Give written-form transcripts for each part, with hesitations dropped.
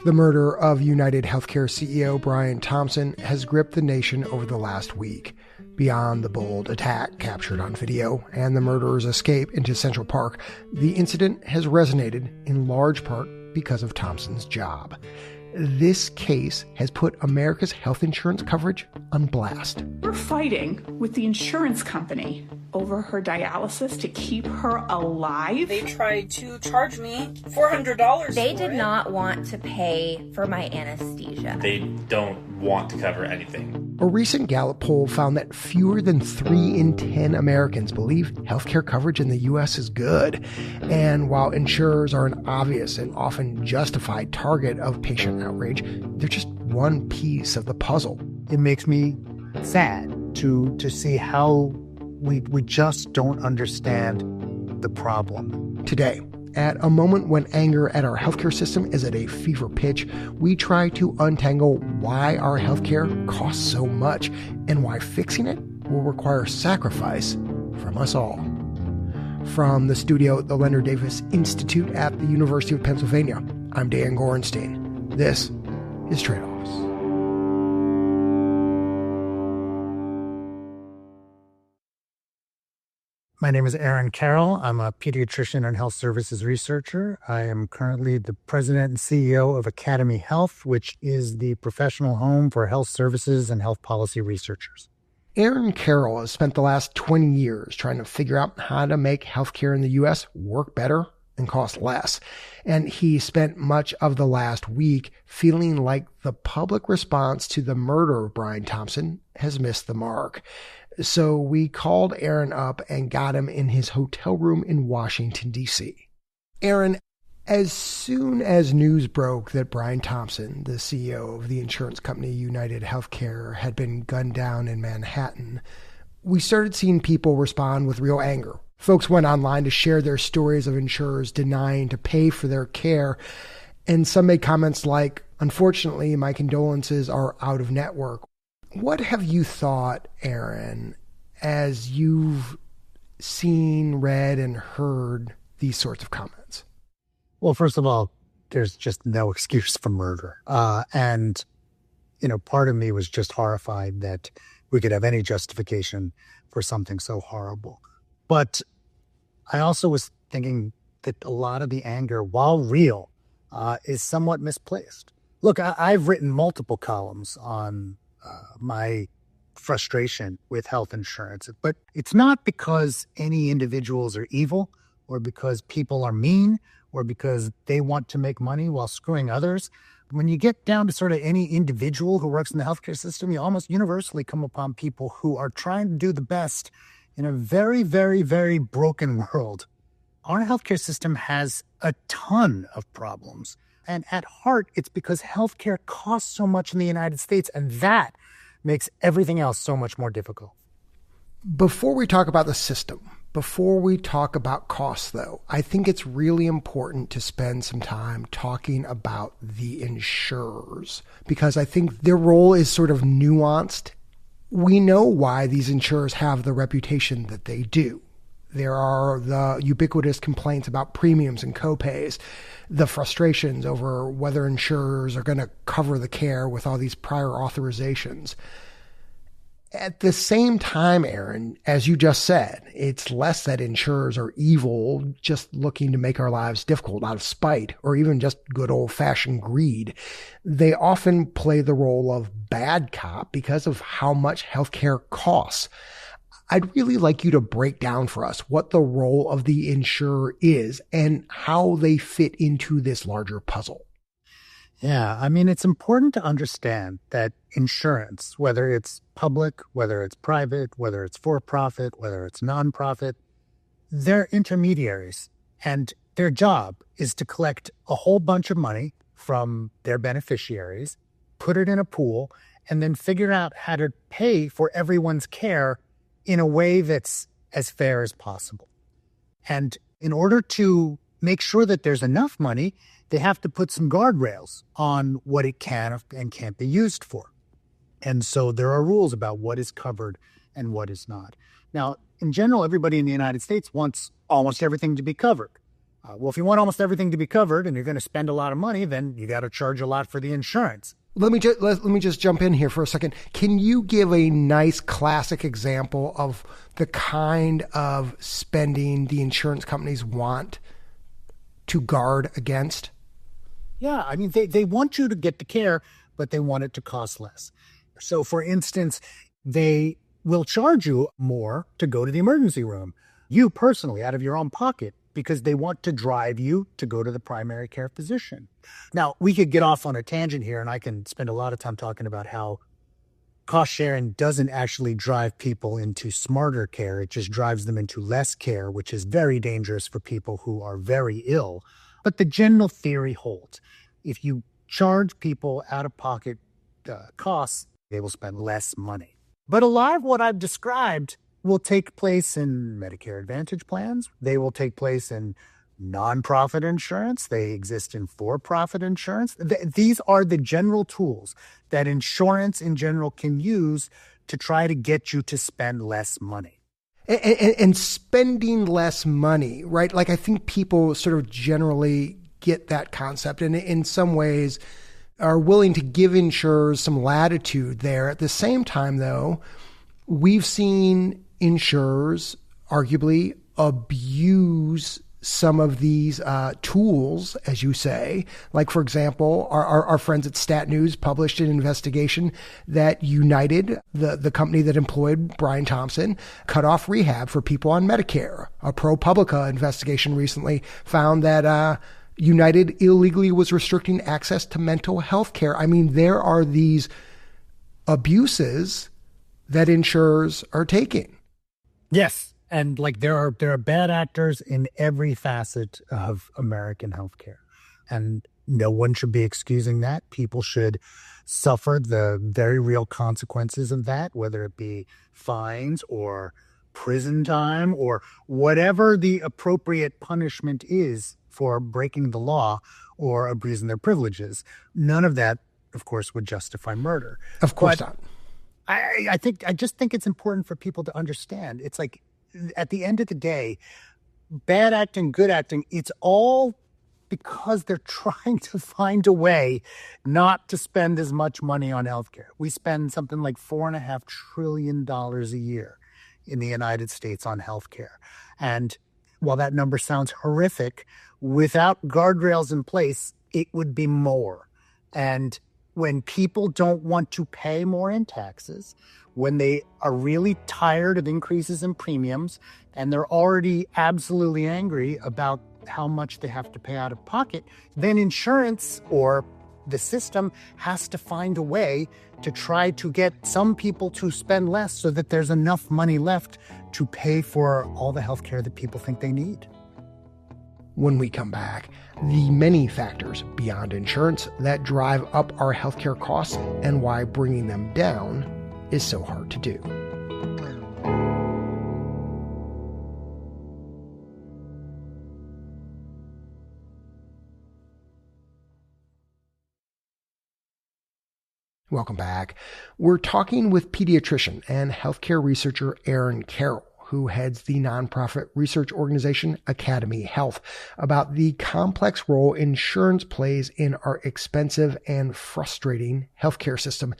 The murder of UnitedHealthcare CEO Brian Thompson has gripped the nation over the last week. Beyond the bold attack captured on video and the murderer's escape into Central Park, the incident has resonated in large part because of Thompson's job. This case has put America's health insurance coverage on blast. We're fighting with the insurance company over her dialysis to keep her alive. They tried to charge me $400. They did not want to pay for my anesthesia. They don't want to cover anything. A recent Gallup poll found that fewer than 3 in 10 Americans believe healthcare coverage in the U.S. is good. And while insurers are an obvious and often justified target of patient outrage, they're just one piece of the puzzle. It makes me sad to see how we just don't understand the problem. Today, at a moment when anger at our healthcare system is at a fever pitch, we try to untangle why our healthcare costs so much and why fixing it will require sacrifice from us all. From the studio at the Leonard Davis Institute at the University of Pennsylvania, I'm Dan Gorenstein. This is Tradeoffs. My name is Aaron Carroll. I'm a pediatrician and health services researcher. I am currently the president and CEO of AcademyHealth, which is the professional home for health services and health policy researchers. Aaron Carroll has spent the last 20 years trying to figure out how to make healthcare in the U.S. work better and cost less. And he spent much of the last week feeling like the public response to the murder of Brian Thompson has missed the mark. So we called Aaron up and got him in his hotel room in Washington, D.C. Aaron, as soon as news broke that Brian Thompson, the CEO of the insurance company UnitedHealthcare, had been gunned down in Manhattan, we started seeing people respond with real anger. Folks went online to share their stories of insurers denying to pay for their care, and some made comments like, "Unfortunately, my condolences are out of network." What have you thought, Aaron, as you've seen, read, and heard these sorts of comments? Well, first of all, there's just no excuse for murder. And part of me was just horrified that we could have any justification for something so horrible. But I also was thinking that a lot of the anger, while real, is somewhat misplaced. Look, I've written multiple columns on my frustration with health insurance, but it's not because any individuals are evil or because people are mean or because they want to make money while screwing others. When you get down to sort of any individual who works in the healthcare system, you almost universally come upon people who are trying to do the best in a very, very, very broken world. Our healthcare system has a ton of problems. And at heart, it's because healthcare costs so much in the United States, and that makes everything else so much more difficult. Before we talk about the system, before we talk about costs, though, I think it's really important to spend some time talking about the insurers, because I think their role is sort of nuanced. We know why these insurers have the reputation that they do. There are the ubiquitous complaints about premiums and copays, the frustrations over whether insurers are going to cover the care with all these prior authorizations. At the same time, Aaron, as you just said, it's less that insurers are evil, just looking to make our lives difficult out of spite or even just good old-fashioned greed. They often play the role of bad cop because of how much healthcare costs. I'd really like you to break down for us what the role of the insurer is and how they fit into this larger puzzle. Yeah, I mean, it's important to understand that insurance, whether it's public, whether it's private, whether it's for-profit, whether it's nonprofit, they're intermediaries. And their job is to collect a whole bunch of money from their beneficiaries, put it in a pool, and then figure out how to pay for everyone's care in a way that's as fair as possible. And in order to make sure that there's enough money, they have to put some guardrails on what it can and can't be used for. And so there are rules about what is covered and what is not. Now, in general, everybody in the United States wants almost everything to be covered. Well, if you want almost everything to be covered and you're going to spend a lot of money, then you got to charge a lot for the insurance. Let me just jump in here for a second. Can you give a nice classic example of the kind of spending the insurance companies want to guard against? Yeah, I mean, they want you to get the care, but they want it to cost less. So, for instance, they will charge you more to go to the emergency room, you personally, out of your own pocket, because they want to drive you to go to the primary care physician. Now, we could get off on a tangent here, and I can spend a lot of time talking about how cost sharing doesn't actually drive people into smarter care. It just drives them into less care, which is very dangerous for people who are very ill. But the general theory holds. If you charge people out-of-pocket costs, they will spend less money. But a lot of what I've described will take place in Medicare Advantage plans. They will take place in nonprofit insurance. They exist in for-profit insurance. These are the general tools that insurance in general can use to try to get you to spend less money. And spending less money, right? Like, I think people sort of generally get that concept, and in some ways are willing to give insurers some latitude there. At the same time, though, we've seen insurers arguably abuse some of these tools, as you say. Like, for example, our friends at Stat News published an investigation that United, the company that employed Brian Thompson, cut off rehab for people on Medicare. A ProPublica investigation recently found that United illegally was restricting access to mental health care. I mean, there are these abuses that insurers are taking. Yes. And like there are bad actors in every facet of American healthcare. And no one should be excusing that. People should suffer the very real consequences of that, whether it be fines or prison time or whatever the appropriate punishment is for breaking the law or abusing their privileges. None of that, of course, would justify murder. Of course not. I just think it's important for people to understand. It's like, at the end of the day, bad acting, good acting, it's all because they're trying to find a way not to spend as much money on healthcare. We spend something like $4.5 trillion a year in the United States on healthcare. And while that number sounds horrific, without guardrails in place, it would be more. And when people don't want to pay more in taxes, when they are really tired of increases in premiums, and they're already absolutely angry about how much they have to pay out of pocket, then insurance or the system has to find a way to try to get some people to spend less so that there's enough money left to pay for all the health care that people think they need. When we come back, the many factors beyond insurance that drive up our healthcare costs and why bringing them down is so hard to do. Welcome back. We're talking with pediatrician and healthcare researcher Erin Carroll, who heads the nonprofit research organization AcademyHealth, about the complex role insurance plays in our expensive and frustrating healthcare system.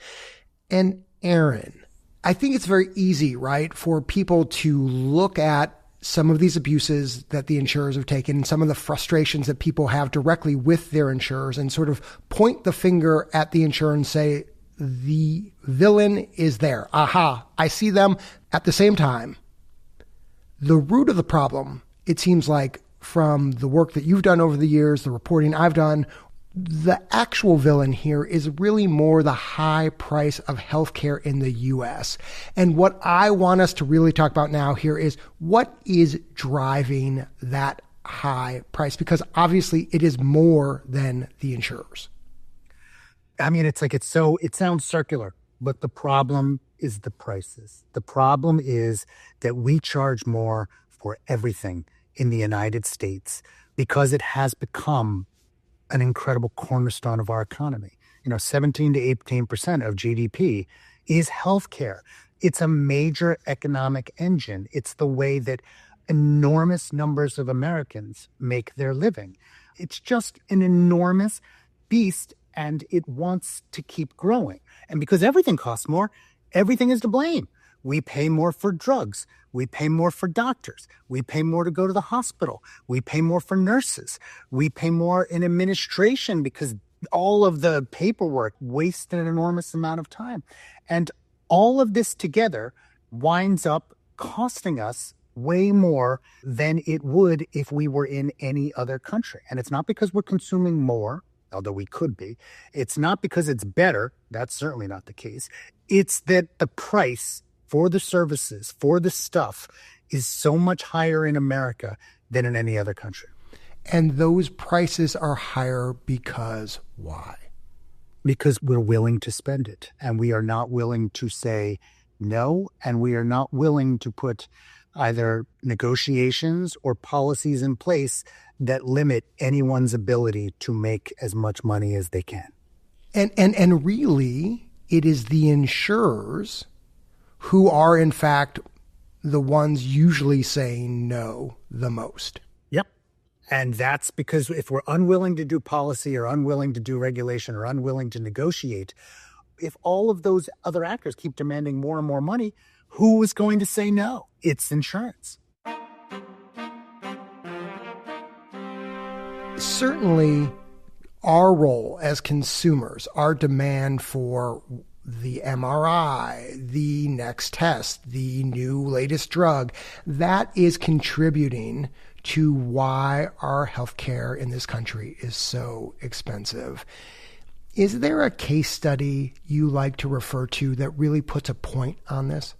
And Erin, I think it's very easy, right, for people to look at some of these abuses that the insurers have taken, some of the frustrations that people have directly with their insurers, and sort of point the finger at the insurer and say, the villain is there. Aha, I see them. At the same time, the root of the problem, it seems like, from the work that you've done over the years, the reporting I've done, the actual villain here is really more the high price of healthcare in the U.S. And what I want us to really talk about now here is what is driving that high price? Because obviously it is more than the insurers. I mean, it sounds circular, but the problem is the prices. The problem is that we charge more for everything in the United States because it has become an incredible cornerstone of our economy. 17 to 18% of GDP is healthcare. It's a major economic engine. It's the way that enormous numbers of Americans make their living. It's just an enormous beast, and it wants to keep growing. And because everything costs more, everything is to blame. We pay more for drugs. We pay more for doctors. We pay more to go to the hospital. We pay more for nurses. We pay more in administration because all of the paperwork wastes an enormous amount of time. And all of this together winds up costing us way more than it would if we were in any other country. And it's not because we're consuming more, although we could be. It's not because it's better. That's certainly not the case. It's that the price for the services, for the stuff, is so much higher in America than in any other country. And those prices are higher because why? Because we're willing to spend it, and we are not willing to say no, and we are not willing to put either negotiations or policies in place that limit anyone's ability to make as much money as they can. And really, it is the insurers who are, in fact, the ones usually saying no the most. Yep. And that's because if we're unwilling to do policy or unwilling to do regulation or unwilling to negotiate, if all of those other actors keep demanding more and more money, who is going to say no? It's insurance. Certainly, our role as consumers, our demand for the MRI, the next test, the new latest drug, that is contributing to why our healthcare in this country is so expensive. Is there a case study you like to refer to that really puts a point on this?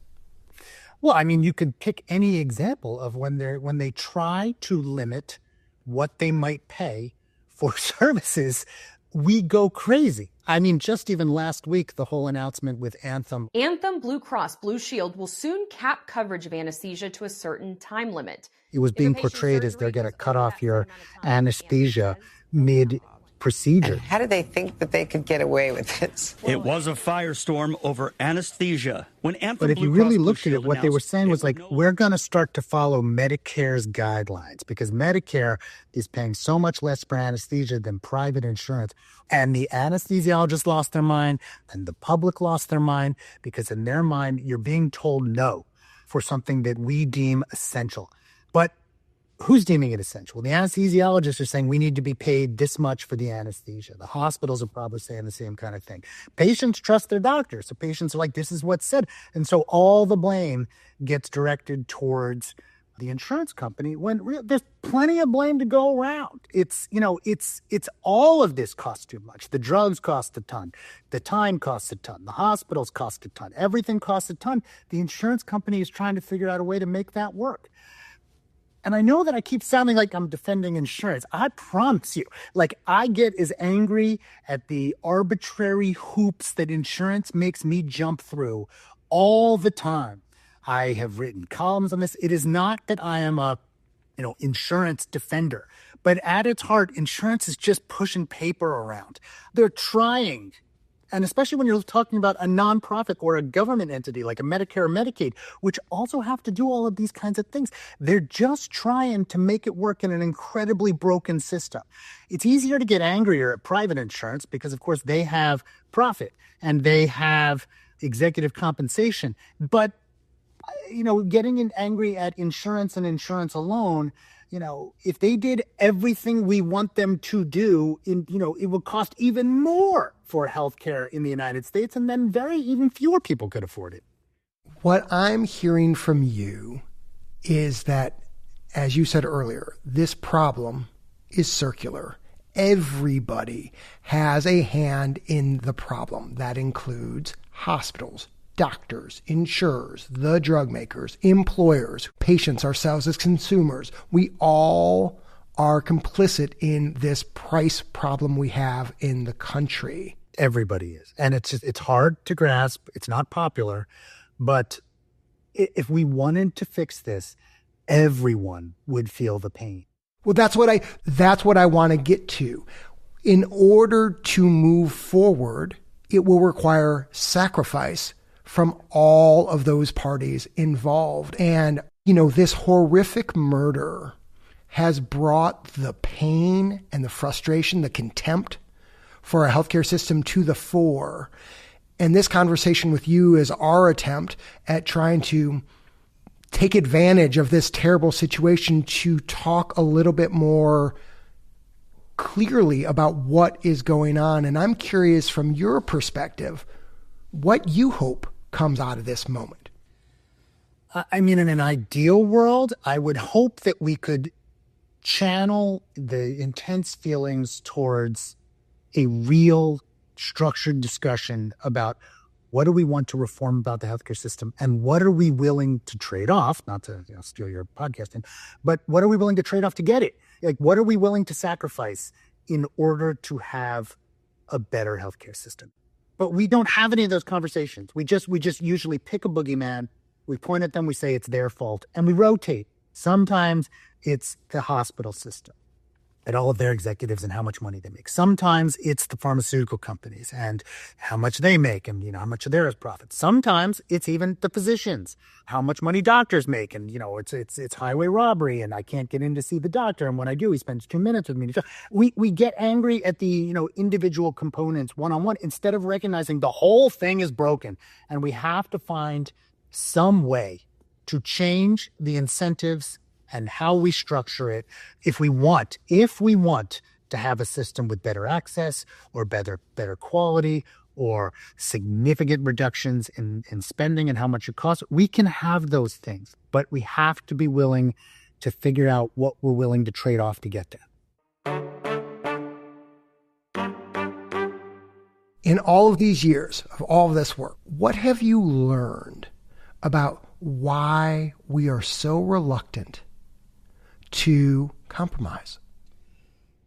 Well, I mean, you could pick any example of when they try to limit what they might pay for services, we go crazy. I mean, just even last week, the whole announcement with Anthem. Anthem Blue Cross Blue Shield will soon cap coverage of anesthesia to a certain time limit. It was being portrayed as they're going to cut off your anesthesia mid-procedure. How did they think that they could get away with this? It was a firestorm over anesthesia. When Anthem But if you really looked at it, what they were saying was like, we're going to start to follow Medicare's guidelines because Medicare is paying so much less for anesthesia than private insurance. And the anesthesiologists lost their mind and the public lost their mind because in their mind, you're being told no for something that we deem essential. But who's deeming it essential? The anesthesiologists are saying we need to be paid this much for the anesthesia. The hospitals are probably saying the same kind of thing. Patients trust their doctors. So patients are like, this is what's said. And so all the blame gets directed towards the insurance company when there's plenty of blame to go around. It's all of this costs too much. The drugs cost a ton. The time costs a ton. The hospitals cost a ton. Everything costs a ton. The insurance company is trying to figure out a way to make that work. And I know that I keep sounding like I'm defending insurance. I promise you, I get as angry at the arbitrary hoops that insurance makes me jump through all the time. I have written columns on this. It is not that I am a, insurance defender, but at its heart, insurance is just pushing paper around. They're trying. And especially when you're talking about a nonprofit or a government entity like a Medicare or Medicaid, which also have to do all of these kinds of things. They're just trying to make it work in an incredibly broken system. It's easier to get angrier at private insurance because, of course, they have profit and they have executive compensation. But, getting angry at insurance and insurance alone, if they did everything we want them to do, it would cost even more for healthcare in the United States, and then even fewer people could afford it. What I'm hearing from you is that, as you said earlier, this problem is circular. Everybody has a hand in the problem. That includes hospitals, doctors, insurers, the drug makers, employers, patients, ourselves as consumers. We all are complicit in this price problem we have in the country. Everybody is. And it's hard to grasp. It's not popular. But if we wanted to fix this, everyone would feel the pain. Well, that's what I want to get to. In order to move forward, it will require sacrifice from all of those parties involved. And This horrific murder has brought the pain and the frustration, the contempt for our healthcare system to the fore. And this conversation with you is our attempt at trying to take advantage of this terrible situation to talk a little bit more clearly about what is going on. And I'm curious from your perspective, what you hope comes out of this moment. In an ideal world, I would hope that we could channel the intense feelings towards a real structured discussion about what do we want to reform about the healthcare system and what are we willing to trade off, not to steal your podcasting, but what are we willing to trade off to get it? Like, what are we willing to sacrifice in order to have a better healthcare system? But we don't have any of those conversations. We just usually pick a boogeyman, we point at them, we say it's their fault, and we rotate. Sometimes it's the hospital system and all of their executives and how much money they make. Sometimes it's the pharmaceutical companies and how much they make and, how much of their is profit. Sometimes it's even the physicians, how much money doctors make. And, it's highway robbery and I can't get in to see the doctor. And when I do, he spends 2 minutes with me. We get angry at the, individual components one-on-one instead of recognizing the whole thing is broken. And we have to find some way to change the incentives and how we structure it if we want to have a system with better access or better quality or significant reductions in spending and how much it costs. We can have those things, but we have to be willing to figure out what we're willing to trade off to get there. In all of these years of all of this work, what have you learned about why we are so reluctant to compromise?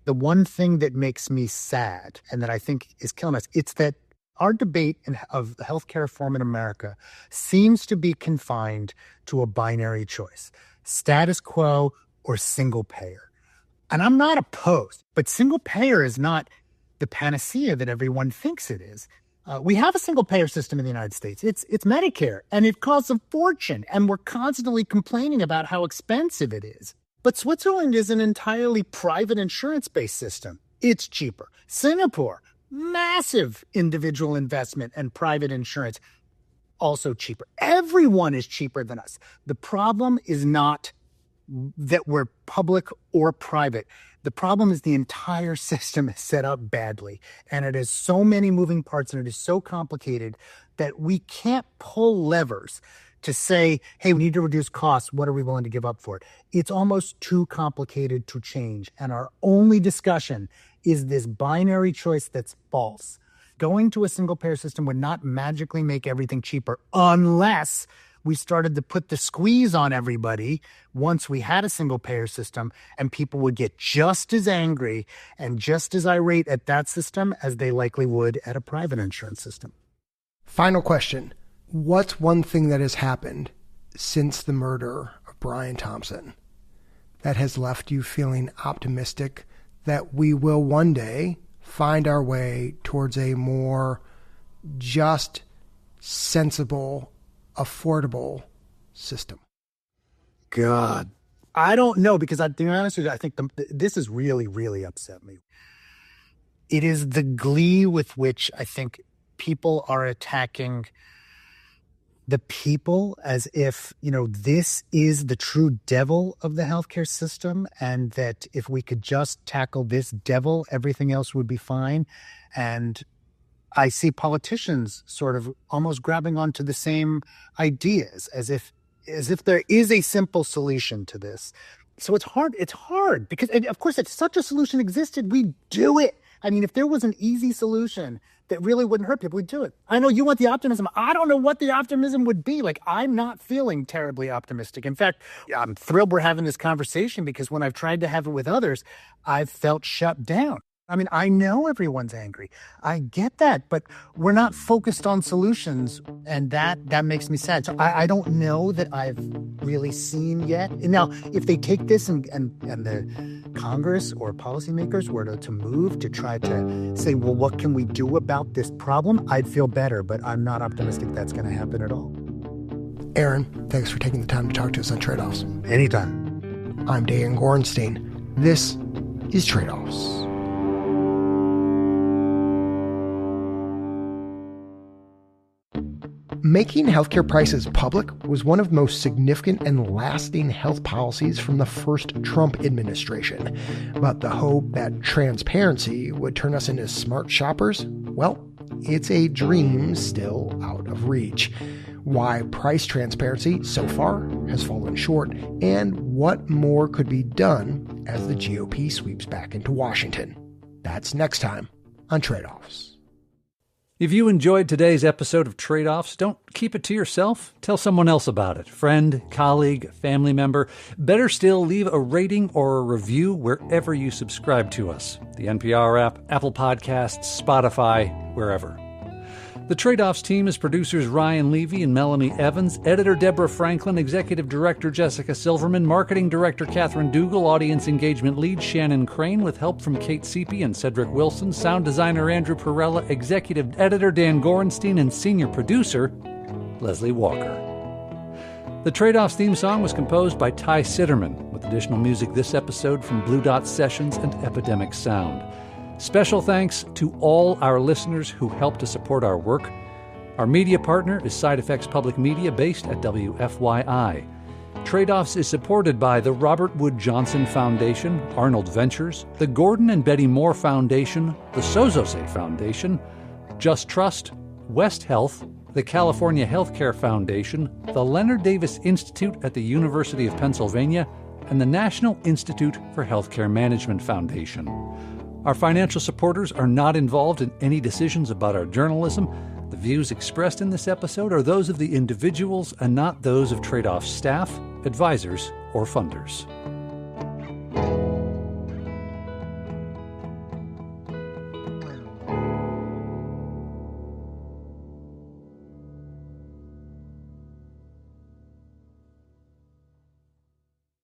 The one thing that makes me sad and that I think is killing us, it's that our debate of healthcare reform in America seems to be confined to a binary choice, status quo or single payer. And I'm not opposed, but single payer is not the panacea that everyone thinks it is. We have a single payer system in the United States. It's Medicare, and it costs a fortune, and we're constantly complaining about how expensive it is. But Switzerland is an entirely private insurance-based system. It's cheaper. Singapore, massive individual investment and private insurance, also cheaper. Everyone is cheaper than us. The problem is not that we're public or private. The problem is the entire system is set up badly, and it has so many moving parts and it is so complicated that we can't pull levers to say, hey, we need to reduce costs. What are we willing to give up for it? It's almost too complicated to change. And our only discussion is this binary choice that's false. Going to a single payer system would not magically make everything cheaper unless we started to put the squeeze on everybody once we had a single payer system, and people would get just as angry and just as irate at that system as they likely would at a private insurance system. Final question. What's one thing that has happened since the murder of Brian Thompson that has left you feeling optimistic that we will one day find our way towards a more just, sensible, affordable system? God, I don't know, because to be honest with you, I think this has really, really upset me. It is the glee with which I think people are attacking the people as if, this is the true devil of the healthcare system, and that if we could just tackle this devil, everything else would be fine. And I see politicians sort of almost grabbing onto the same ideas as if there is a simple solution to this. So it's hard because, of course, if such a solution existed, we'd do it. I mean, if there was an easy solution that really wouldn't hurt people, we'd do it. I know you want the optimism. I don't know what the optimism would be. I'm not feeling terribly optimistic. In fact, I'm thrilled we're having this conversation, because when I've tried to have it with others, I've felt shut down. I mean, I know everyone's angry. I get that, but we're not focused on solutions, and that makes me sad. So I don't know that I've really seen yet. Now, if they take this and the Congress or policymakers were to move to try to say, well, what can we do about this problem? I'd feel better, but I'm not optimistic that's going to happen at all. Aaron, thanks for taking the time to talk to us on Tradeoffs. Anytime. I'm Dan Gorenstein. This is Tradeoffs. Making healthcare prices public was one of the most significant and lasting health policies from the first Trump administration. But the hope that transparency would turn us into smart shoppers, well, it's a dream still out of reach. Why price transparency so far has fallen short, and what more could be done as the GOP sweeps back into Washington. That's next time on Tradeoffs. If you enjoyed today's episode of Tradeoffs, don't keep it to yourself. Tell someone else about it. Friend, colleague, family member. Better still, leave a rating or a review wherever you subscribe to us. The NPR app, Apple Podcasts, Spotify, wherever. The Tradeoffs team is producers Ryan Levy and Melanie Evans, editor Deborah Franklin, executive director Jessica Silverman, marketing director Catherine Dougal, audience engagement lead Shannon Crane, with help from Kate Seepy and Cedric Wilson, sound designer Andrew Perella, executive editor Dan Gorenstein, and senior producer Leslie Walker. The Tradeoffs theme song was composed by Ty Sitterman, with additional music this episode from Blue Dot Sessions and Epidemic Sound. Special thanks to all our listeners who help to support our work. Our media partner is Side Effects Public Media, based at WFYI. Tradeoffs is supported by the Robert Wood Johnson Foundation, Arnold Ventures, the Gordon and Betty Moore Foundation, the Sozose Foundation, Just Trust, West Health, the California Healthcare Foundation, the Leonard Davis Institute at the University of Pennsylvania, and the National Institute for Healthcare Management Foundation. Our financial supporters are not involved in any decisions about our journalism. The views expressed in this episode are those of the individuals and not those of Tradeoffs staff, advisors, or funders.